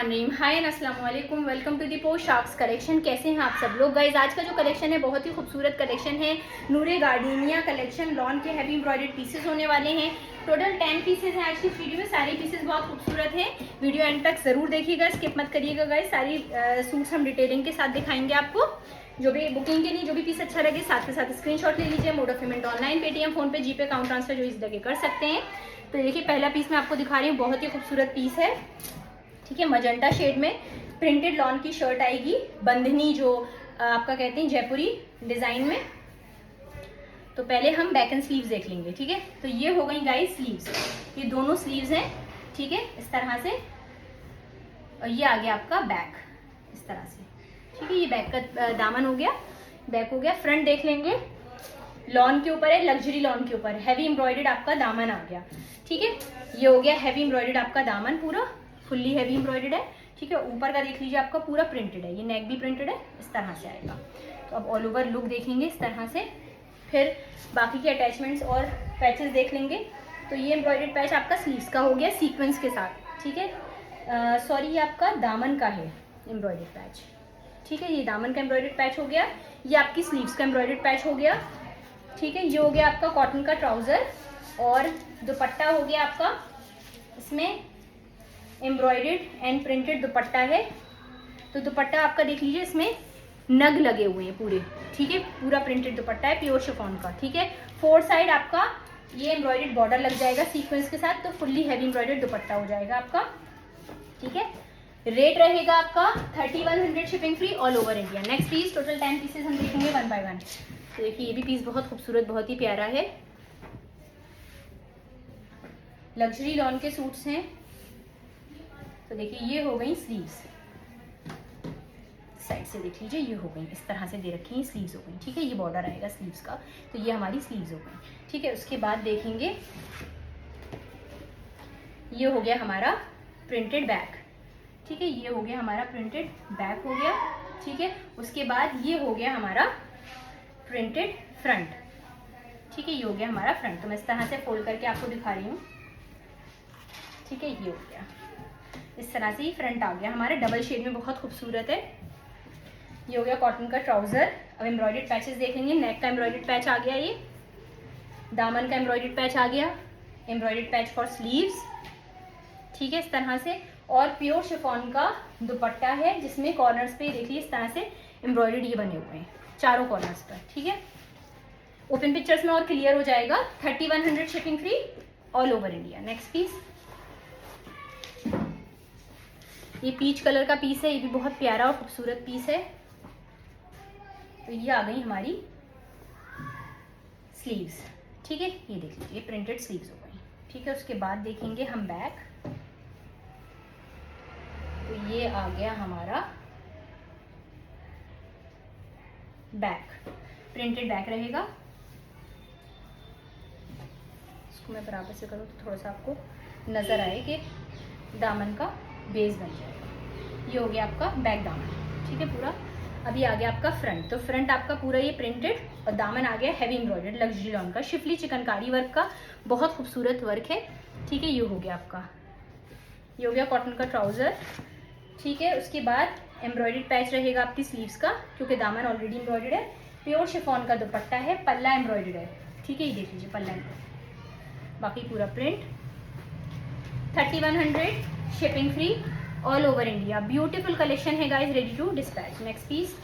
बिस्मिल्लाहिर्रहमानिर्रहीम। हाय एंड अस्सलाम वालेकुम, welcome to the post sharks collection. कैसे हैं आप सब लोग गाइज? आज का जो कलेक्शन है बहुत ही खूबसूरत कलेक्शन है। नूरे गार्डनिया कलेक्शन, लॉन के हैवी एम्ब्रॉयडर्ड पीसेस होने वाले हैं। टोटल 10 पीसेस हैं आज की वीडियो में। सारी पीसेस बहुत खूबसूरत हैं। वीडियो एंड तक जरूर देखिएगा, स्किप मत करिएगा गाइज। सारी सूट्स हम डिटेलिंग के साथ दिखाएंगे आपको। जो भी बुकिंग के लिए जो भी पीस अच्छा लगे साथ के साथ स्क्रीनशॉट ले लीजिए। Mode of payment online, Paytm, phone पे, जीपे, अकाउंट ट्रांसफर जो इस लगे कर सकते हैं। तो देखिए पहला पीस मैं आपको दिखा रही हूँ, बहुत ही खूबसूरत पीस है। ठीक है, मजेंटा शेड में प्रिंटेड लॉन की शर्ट आएगी, बंधनी जो आपका कहते हैं जयपुरी डिजाइन में। तो पहले हम बैक एंड स्लीव्स देख लेंगे। ठीक है, तो ये हो गई गाइस स्लीव्स, ये दोनों स्लीव्स हैं। ठीक है, इस तरह से। और ये आ गया आपका बैक इस तरह से। ठीक है, ये बैक का दामन हो गया, बैक हो गया। फ्रंट देख लेंगे, लॉन के ऊपर है, लग्जरी लॉन के ऊपर हैवी एम्ब्रॉयडर्ड आपका दामन आ गया। ठीक है, ये हो गया हैवी एम्ब्रॉयडर्ड आपका दामन, पूरा फुल्ली हैवी एम्ब्रॉयडर्ड है। ठीक है, ऊपर का देख लीजिए आपका पूरा प्रिंटेड है, ये नेक भी प्रिंटेड है, इस तरह से आएगा। तो अब ऑल ओवर लुक देखेंगे इस तरह से। फिर बाकी के अटैचमेंट्स और पैचेस देख लेंगे। तो ये एम्ब्रॉयडर्ड पैच आपका स्लीव्स का हो गया सीक्वेंस के साथ। ठीक है, सॉरी ये आपका दामन का है एम्ब्रॉयडर्ड पैच। ठीक है, ये दामन का एम्ब्रॉयडर्ड पैच हो गया। ये आपकी स्लीव्स का एम्ब्रॉयडर्ड पैच हो गया। ठीक है, ये हो गया आपका कॉटन का ट्राउजर और दुपट्टा हो गया आपका, इसमें एम्ब्रॉयडर्ड एंड प्रिंटेड दुपट्टा है। तो दुपट्टा आपका देख लीजिए, इसमें नग लगे हुए हैं पूरे। ठीक है, पूरा प्रिंटेड दुपट्टा है प्योर शिफॉन का। ठीक है, फोर साइड आपका ये एम्ब्रॉयडर्ड बॉर्डर लग जाएगा सीक्वेंस के साथ। तो फुल्ली हैवी एम्ब्रॉयडर्ड दुपट्टा हो जाएगा आपका। ठीक है, रेट रहेगा आपका 3100 shipping free all over India. Next piece, total 10 pieces हम देखेंगे वन बाय वन। तो देखिए ये भी पीस बहुत खूबसूरत, बहुत ही प्यारा है। लग्जरी लॉन के सूट्स हैं। तो देखिए ये हो गई स्लीव्स, साइड से देख लीजिए, ये हो गई इस तरह से दे रखी है, स्लीव्स हो गई। ठीक है, ये बॉर्डर आएगा स्लीव्स का। तो ये हमारी स्लीव्स हो गई। ठीक है, उसके बाद देखेंगे ये हो गया हमारा प्रिंटेड बैक। ठीक है, ये हो गया हमारा प्रिंटेड बैक हो गया। ठीक है, उसके बाद ये हो गया हमारा प्रिंटेड फ्रंट। ठीक है, ये हो गया हमारा फ्रंट। तो मैं इस तरह से फोल्ड करके आपको दिखा रही हूँ। ठीक है, ये हो गया इस तरह से ही फ्रंट आ गया हमारा, डबल शेड में बहुत खूबसूरत है। ये हो गया कॉटन का ट्राउजर। अब एम्ब्रॉयडर्ड पैचेस देखेंगे। नेक का एम्ब्रॉयडर्ड पैच आ गया, ये दामन का एम्ब्रॉयडर्ड पैच आ गया, एम्ब्रॉयडर्ड पैच फॉर स्लीव्स। ठीक है, इस तरह से। और प्योर शिफॉन का दुपट्टा है, जिसमें कॉर्नर्स पे देखिए इस तरह से एम्ब्रॉयडर्ड ये बने हुए हैं चारों कॉर्नर्स पर। ठीक है, ओपन पिक्चर्स में और क्लियर हो जाएगा। 3100 shipping free all over India. Next piece, ये पीच कलर का पीस है, ये भी बहुत प्यारा और खूबसूरत पीस है। तो ये आ गई हमारी स्लीव्स। ठीक है, ये देख लीजिए प्रिंटेड स्लीव्स हो गई। ठीक है, उसके बाद देखेंगे हम बैक। तो ये आ गया हमारा बैक, प्रिंटेड बैक रहेगा। इसको मैं बराबर से करूँ तो थोड़ा सा आपको नजर आए कि दामन का बेस बन जाएगा। ये हो गया आपका बैक दामन। ठीक है, पूरा। अभी आ गया आपका फ्रंट। तो फ्रंट आपका पूरा ये प्रिंटेड और दामन आ गया हैवी एम्ब्रॉयडर्ड लग्जरी लॉन का, शिफली चिकनकारी वर्क का, बहुत खूबसूरत वर्क है। ठीक है, ये हो गया आपका, ये हो गया कॉटन का ट्राउजर। ठीक है, उसके बाद एम्ब्रॉयडर्ड पैच रहेगा आपकी स्लीव्स का, क्योंकि दामन ऑलरेडी एम्ब्रॉयडर्ड है। प्योर शिफॉन का दुपट्टा है, पल्ला एम्ब्रॉयडर्ड है। ठीक है, ये देख लीजिए पल्ला एम्ब्रॉयडर्ड, बाकी पूरा print. 3100 shipping free all over India. Beautiful collection है guys, ready to dispatch. Next piece,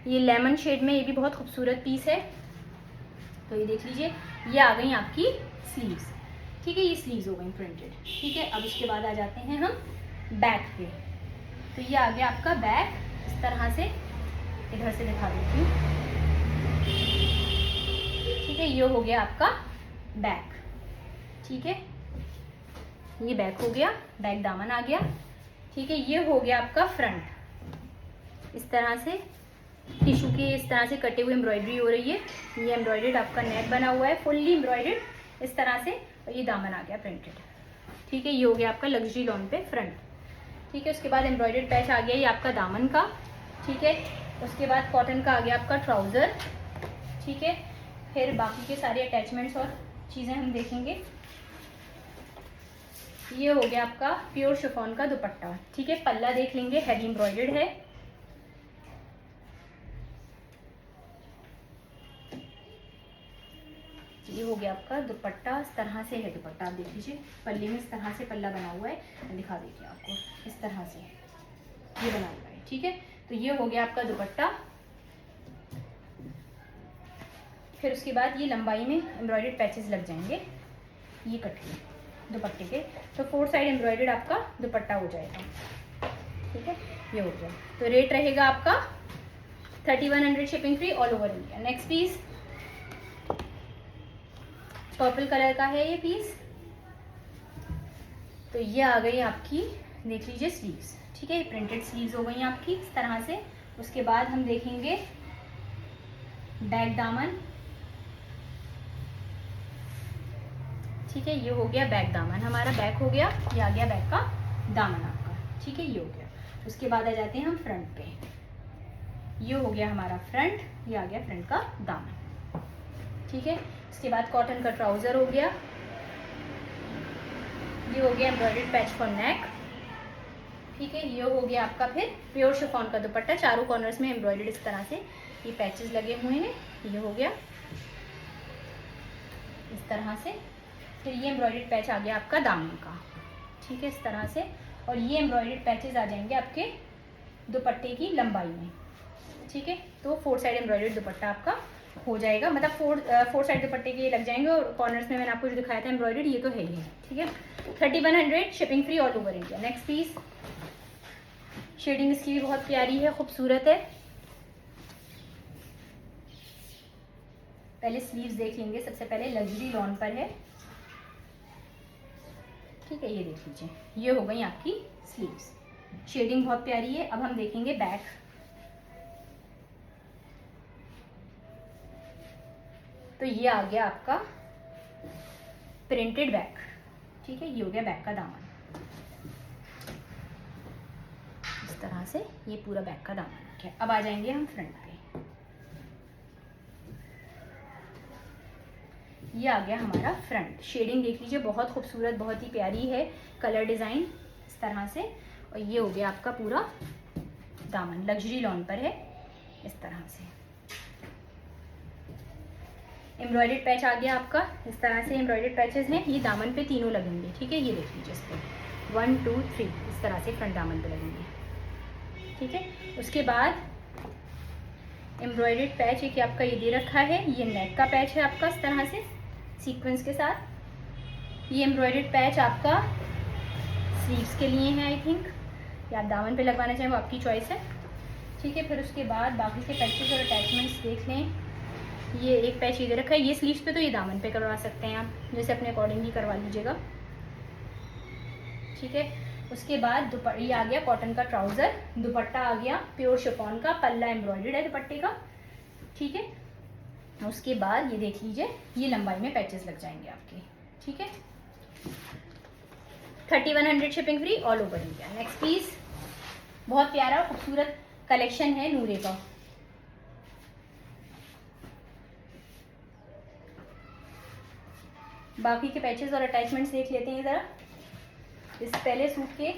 ये लेमन शेड में, ये भी बहुत खूबसूरत पीस है। तो ये देख लीजिए, ये आ गई आपकी स्लीव्स। ठीक है, ये स्लीव्स हो गई प्रिंटेड। ठीक है, अब इसके बाद आ जाते हैं हम बैक पे। तो ये आ गया आपका बैक इस तरह से, इधर से दिखा देती हूँ। ठीक है, ये हो गया आपका बैक। ठीक है, ये बैक हो गया, बैक दामन आ गया। ठीक है, ये हो गया आपका फ्रंट। इस तरह से टिश्यू के इस तरह से कटे हुए एम्ब्रॉयडरी हो रही है। ये एम्ब्रॉयडर्ड आपका नेक बना हुआ है, फुल्ली एम्ब्रॉयडर्ड इस तरह से। और ये दामन आ गया प्रिंटेड। ठीक है, ये हो गया आपका लग्जरी लॉन पे फ्रंट। ठीक है, उसके बाद एम्ब्रॉयडर्ड पैच आ गया ये आपका दामन का। ठीक है, उसके बाद कॉटन का आ गया आपका ट्राउजर। ठीक है, फिर बाकी के सारे अटैचमेंट्स और चीज़ें हम देखेंगे। ये हो गया आपका प्योर शिफॉन का दुपट्टा, ठीक है। पल्ला देख लेंगे, हैवी एम्ब्रॉयडर्ड है। ये हो गया आपका दुपट्टा, इस तरह से है दुपट्टा, आप देख लीजिए। पल्ले में इस तरह से पल्ला बना हुआ है, मैं दिखा देती हूँ आपको। इस तरह से ये बना हुआ है, ठीक है। तो ये हो गया आपका दुपट्टा। फिर उसके बाद ये लंबाई में एम्ब्रॉयडर्ड पैचेस लग जाएंगे, ये कट के दुपट्टे के। तो 4 साइड एम्ब्रॉयडर्ड आपका दुपट्टा हो जाएगा, ठीक है। ये हो गया। तो रेट रहेगा आपका 3100 shipping free all over India. Next piece purple colour का है ये पीस। तो ये आ गई आपकी, देख लीजिए स्लीव्स, ठीक है। प्रिंटेड स्लीव्स हो गई आपकी इस तरह से। उसके बाद हम देखेंगे बैक दामन, ठीक है। ये हो गया बैक दामन, हमारा बैक हो गया, ये आ गया बैक का दामन आपका, ठीक है। ये हो गया। उसके बाद आ जाते हैं हम फ्रंट पे। ये हो गया हमारा फ्रंट, ये आ गया फ्रंट का दामन, ठीक है। उसके बाद कॉटन का ट्राउजर हो गया। ये हो गया एम्ब्रॉयडर्ड पैच फॉर नेक, ठीक है। ये हो गया आपका फिर प्योर शिफॉन का दुपट्टा, चारों कॉर्नर्स में एम्ब्रॉयडर्ड इस तरह से ये पैचेस लगे हुए हैं। ये हो गया इस तरह से। फिर ये एम्ब्रॉयडर्ड पैच आ गया आपका दामन का, ठीक है, इस तरह से। और ये एम्ब्रॉयडर्ड पैचेस आ जाएंगे आपके दुपट्टे की लंबाई में, ठीक है। तो 4 साइड एम्ब्रॉयडर्ड दुपट्टा आपका हो जाएगा, मतलब 4 साइड दुपट्टे के लग जाएंगे। और कॉर्नर्स में मैंने आपको जो दिखाया था एम्ब्रॉयडर्ड, ये तो है ही है, ठीक है। 3100 shipping free all over India. Next piece, shading इसकी भी बहुत प्यारी है, खूबसूरत है। पहले स्लीव्स देख लेंगे। सबसे पहले लग्जरी लॉन पर है, ठीक है। ये देख लीजिए, ये हो गई आपकी स्लीव्स, शेडिंग बहुत प्यारी है। अब हम देखेंगे बैक। तो ये आ गया आपका प्रिंटेड बैक, ठीक है। ये हो गया बैक का दामन, इस तरह से ये पूरा बैक का दामन रखा है। अब आ जाएंगे हम फ्रंट पे। ये आ गया हमारा फ्रंट, शेडिंग देख लीजिए, बहुत खूबसूरत, बहुत ही प्यारी है। कलर डिज़ाइन इस तरह से। और ये हो गया आपका पूरा दामन, लग्जरी लॉन पर है इस तरह से। एम्ब्रॉयडर्ड पैच आ गया आपका, इस तरह से एम्ब्रॉयडर्ड पैचेस हैं। ये दामन पे तीनों लगेंगे, ठीक है। ये देख लीजिए, इस पर 1 2 3 इस तरह से फ्रंट दामन पे लगेंगे, ठीक है। उसके बाद एम्ब्रॉयडर्ड पैच एक आपका ये दे रखा है, ये नेक का पैच है आपका इस तरह से सीक्वेंस के साथ। ये एम्ब्रॉयडर्ड पैच आपका स्लीव्स के लिए है आई थिंक, या आप दामन पे लगवाना चाहें वो आपकी चॉइस है, ठीक है। फिर उसके बाद बाकी के पैचेस और अटैचमेंट्स देख लें। ये एक पैच ये दे रखा है, ये स्लीव्स पे, तो ये दामन पे करवा सकते हैं आप, जैसे अपने अकॉर्डिंग ही करवा लीजिएगा, ठीक है। उसके बाद ये आ गया कॉटन का ट्राउज़र, दुपट्टा आ गया प्योर शिफॉन का, पल्ला एम्ब्रॉयडर्ड है दुपट्टे का, ठीक है। उसके बाद ये देख लीजिए, ये लंबाई में पैचेस लग जाएंगे आपके, ठीक है। 3100 shipping free all over India. Next piece, बहुत प्यारा खूबसूरत कलेक्शन है नूरे का। बाकी के पैचेस और अटैचमेंट्स देख लेते हैं ज़रा इस पहले सूट के।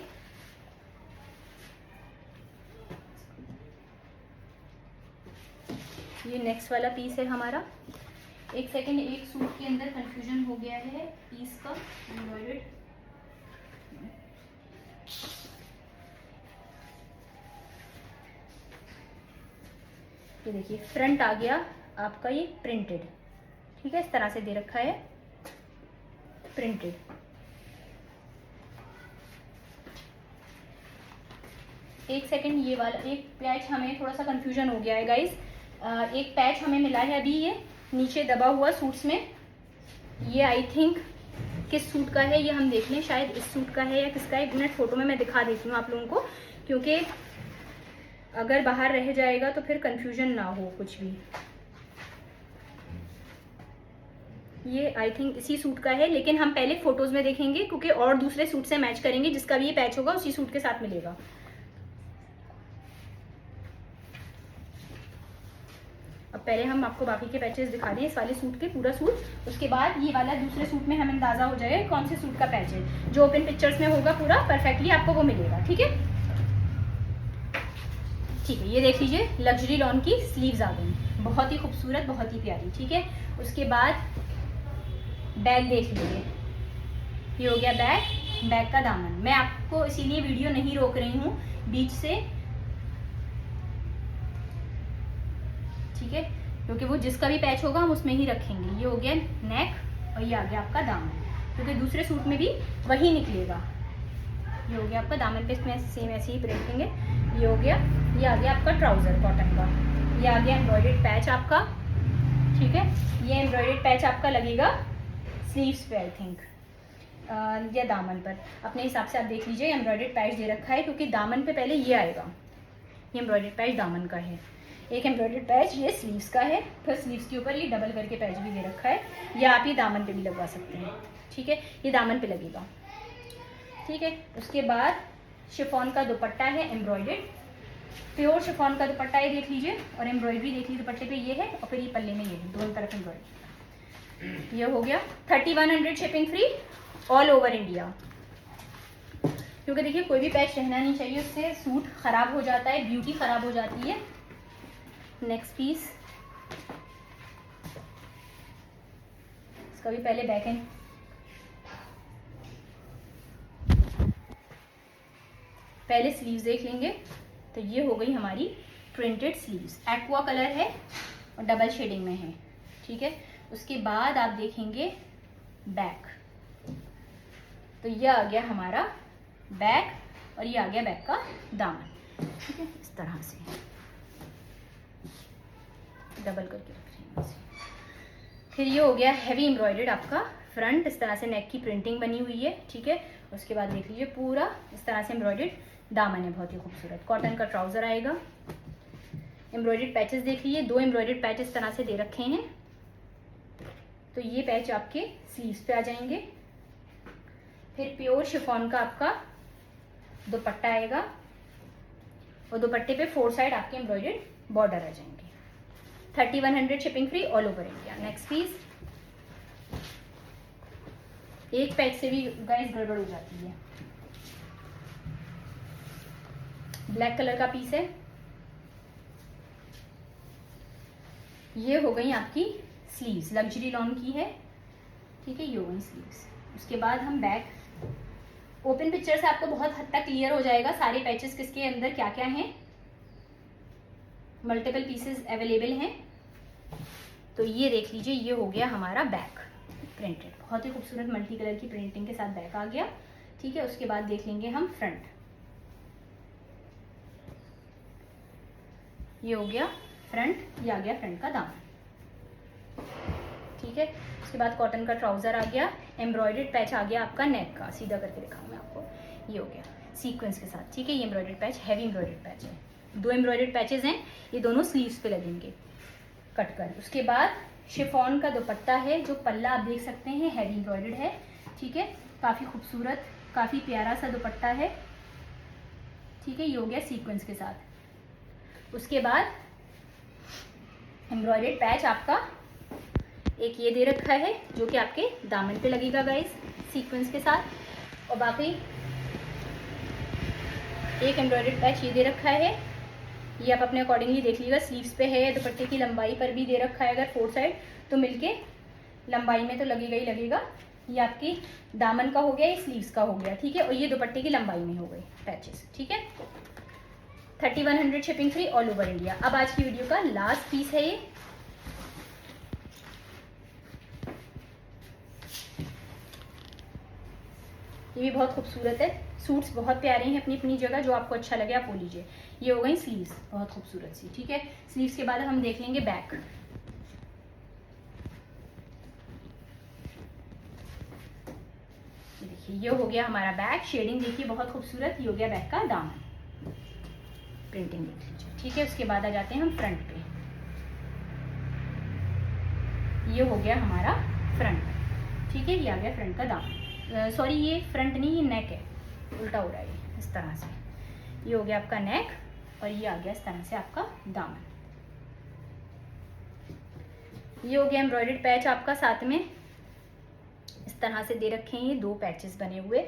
ये नेक्स्ट वाला पीस है हमारा। एक सेकंड, एक सूट के अंदर कंफ्यूजन हो गया है पीस का एम्ब्रॉयडर्ड। ये देखिए, फ्रंट आ गया आपका ये प्रिंटेड, ठीक है, इस तरह से दे रखा है प्रिंटेड। एक सेकंड, ये वाला एक पैच हमें थोड़ा सा कंफ्यूजन हो गया है गाइस। एक पैच हमें मिला है अभी, ये नीचे दबा हुआ सूट्स में। ये आई थिंक किस सूट का है ये हम देख लें, शायद इस सूट का है या किसका है। एक मिनट फोटो में मैं दिखा देती हूँ आप लोगों को, क्योंकि अगर बाहर रह जाएगा तो फिर कंफ्यूजन ना हो कुछ भी। ये आई थिंक इसी सूट का है, लेकिन हम पहले फोटोज में देखेंगे क्योंकि और दूसरे सूट से मैच करेंगे। जिसका भी ये पैच होगा उसी सूट के साथ मिलेगा। अब पहले हम आपको बाकी के पैचेस दिखा दें इस वाले सूट के, पूरा सूट, उसके बाद ये वाला दूसरे सूट में हमें अंदाज़ा हो जाएगा कौन से सूट का पैच है। जो ओपन पिक्चर्स में होगा पूरा परफेक्टली आपको वो मिलेगा। ठीक है, ठीक है, ये देख लीजिए लग्जरी लॉन की स्लीव्स आ गई, बहुत ही खूबसूरत, बहुत ही प्यारी। ठीक है, उसके बाद बैग देख लीजिए, ये हो गया बैग, बैग का दामन। मैं आपको इसीलिए वीडियो नहीं रोक रही हूँ बीच से, ठीक है, क्योंकि वो जिसका भी पैच होगा हम उसमें ही रखेंगे। ये हो गया नेक और ये आ गया आपका दामन, क्योंकि दूसरे सूट में भी वही निकलेगा। ये हो गया आपका दामन पे इसमें सेम ऐसे ही रखेंगे। ये हो गया, ये आ गया आपका ट्राउज़र कॉटन का, ये आ गया एम्ब्रॉयडर्ड पैच आपका। ठीक है, ये एम्ब्रॉयडर्ड पैच आपका लगेगा स्लीव्स पे आई थिंक, या दामन पर, अपने हिसाब से आप देख लीजिए। एम्ब्रॉयडर्ड पैच दे रखा है क्योंकि दामन पे पहले ये आएगा, ये एम्ब्रॉयडर्ड पैच दामन का है। एक एम्ब्रॉयडर्ड पैच ये स्लीव्स का है, फिर स्लीव्स के ऊपर ये डबल करके पैच भी दे रखा है, या आप ये दामन पे भी लगवा सकते हैं। ठीक है, ये दामन पे लगेगा। ठीक है, उसके बाद शिफॉन का दुपट्टा है एम्ब्रॉयडर्ड, प्योर शिफॉन का दुपट्टा है, देख लीजिए, और एम्ब्रॉयडरी देख लीजिए दुपट्टे पे ये है और फिर ये पल्ले में ये है, दोनों तरफ एम्ब्रॉयडरी। ये हो गया 3100 shipping free all over India, क्योंकि देखिए कोई भी पैच रहना नहीं चाहिए, उससे सूट ख़राब हो जाता है, ब्यूटी ख़राब हो जाती है। नेक्स्ट पीस, इसका भी पहले बैक एंड, पहले स्लीव्स देख लेंगे। तो ये हो गई हमारी प्रिंटेड स्लीव्स, एक्वा कलर है और डबल शेडिंग में है। ठीक है, उसके बाद आप देखेंगे बैक, तो ये आ गया हमारा बैक और ये आ गया बैक का दामन। ठीक है, इस तरह से डबल करके रख रही हूँ। फिर ये हो गया हैवी एम्ब्रॉयडर्ड आपका फ्रंट, इस तरह से नेक की प्रिंटिंग बनी हुई है। ठीक है, उसके बाद देख लीजिए पूरा इस तरह से एम्ब्रॉयडर्ड दामन है, बहुत ही खूबसूरत। कॉटन का ट्राउज़र आएगा। एम्ब्रॉयडर्ड पैचेस देख लीजिए, 2 एम्ब्रॉयडर्ड पैच इस तरह से दे रखे हैं, तो ये पैच आपके स्लीव्स पे आ जाएंगे। फिर प्योर शिफॉन का आपका दुपट्टा आएगा और दुपट्टे पे 4 साइड आपके एम्ब्रॉयडर्ड बॉर्डर आ जाएंगे। 3100 shipping free all over India. Next piece, एक पैच से भी गाइस गड़बड़ हो जाती है। ब्लैक कलर का पीस है, ये हो गई आपकी स्लीव्स, लग्जरी लॉन की है। ठीक है, ये हो गई स्लीव्स। उसके बाद हम बैक, ओपन पिक्चर से आपको बहुत हद तक क्लियर हो जाएगा सारे पैचेस किसके अंदर क्या क्या हैं, मल्टीपल पीसेस अवेलेबल हैं। तो ये देख लीजिए, ये हो गया हमारा बैक प्रिंटेड, बहुत ही खूबसूरत मल्टी कलर की प्रिंटिंग के साथ बैक आ गया। ठीक है, उसके बाद देख लेंगे हम फ्रंट, ये हो गया फ्रंट, ये आ गया फ्रंट का दामन। ठीक है, उसके बाद कॉटन का ट्राउज़र आ गया, एम्ब्रॉयडर्ड पैच आ गया आपका नेक का, सीधा करके दिखाऊँ मैं आपको, ये हो गया सीक्वेंस के साथ। ठीक है, ये embroidered patch heavy embroidered patch है, 2 एम्ब्रॉयडर्ड पैचेस हैं, ये दोनों स्लीव्स पे लगेंगे कट कर। उसके बाद शिफॉन का दुपट्टा है, जो पल्ला आप देख सकते हैं हैवी एम्ब्रॉयडर्ड है। ठीक है, काफ़ी खूबसूरत, काफ़ी प्यारा सा दुपट्टा है। ठीक है, ये हो गया सीक्वेंस के साथ। उसके बाद एम्ब्रॉयडर्ड पैच आपका एक ये दे रखा है, जो कि आपके दामन पे लगेगा गाइस सीक्वेंस के साथ, और बाकी एक एम्ब्रॉयडर्ड पैच ये दे रखा है, ये आप अपने अकॉर्डिंगली देख लीजिएगा, स्लीव्स पे है, दुपट्टे की लंबाई पर भी दे रखा है अगर 4 साइड, तो मिलके लंबाई में तो लगेगा ही लगेगा। ये आपकी दामन का हो गया, ये स्लीव्स का हो गया। ठीक है, और ये दुपट्टे की लंबाई में हो गए पैचेस। ठीक है, 3100 shipping free all over India. अब आज की वीडियो का लास्ट पीस है ये भी बहुत खूबसूरत है। सूट्स बहुत प्यारे हैं अपनी अपनी जगह, जो आपको अच्छा लगे आप वो लीजिए। ये हो गई स्लीव्स, बहुत खूबसूरत सी। ठीक है, स्लीव्स के बाद हम देख लेंगे बैक। देखिए, ये हो गया हमारा बैक, शेडिंग देखिए बहुत खूबसूरत। ये हो गया बैक का दामन, प्रिंटिंग देख लीजिए। ठीक है, उसके बाद आ जाते हैं हम फ्रंट पे। ये हो गया हमारा फ्रंट। ठीक है, ये आ गया फ्रंट का दामन, सॉरी ये फ्रंट नहीं, ये नेक है, उल्टा हो रहा है इस तरह से। ये हो गया आपका नेक और ये आ गया इस तरह से आपका दामन। ये हो गया एम्ब्रॉयडर्ड पैच आपका, साथ में इस तरह से दे रखे हैं ये 2 पैचेस बने हुए,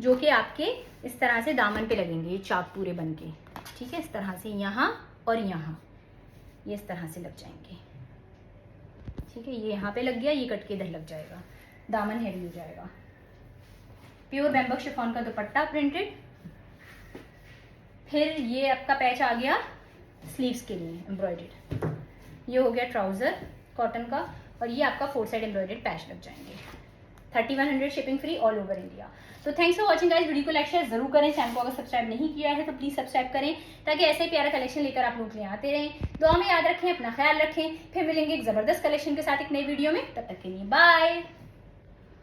जो कि आपके इस तरह से दामन पे लगेंगे, ये चाक पूरे बन के, ठीक है। इस तरह से यहाँ और यहाँ ये इस तरह से लग जाएंगे, ठीक है। ये यहाँ पे लग गया, ये कट के इधर लग जाएगा, दामन हैवी हो जाएगा। प्योर बैम्बक शिफॉन का दुपट्टा प्रिंटेड। फिर ये आपका पैच आ गया स्लीव्स के लिए एम्ब्रॉयडर्ड। ये हो गया ट्राउजर कॉटन का, और ये आपका 4 साइड एम्ब्रॉयडर्ड पैच लग जाएंगे। 3100 shipping free all over India. तो thanks for watching guys, video को लाइक शेयर जरूर करें। चैनल को अगर सब्सक्राइब नहीं किया है तो प्लीज सब्सक्राइब करें, ताकि ऐसे ही प्यारा कलेक्शन लेकर आप लोग ले आते रहें। दुआ में याद रखें, अपना ख्याल रखें। फिर मिलेंगे एक जबरदस्त कलेक्शन के साथ एक नई वीडियो में, तब तक के लिए बाय।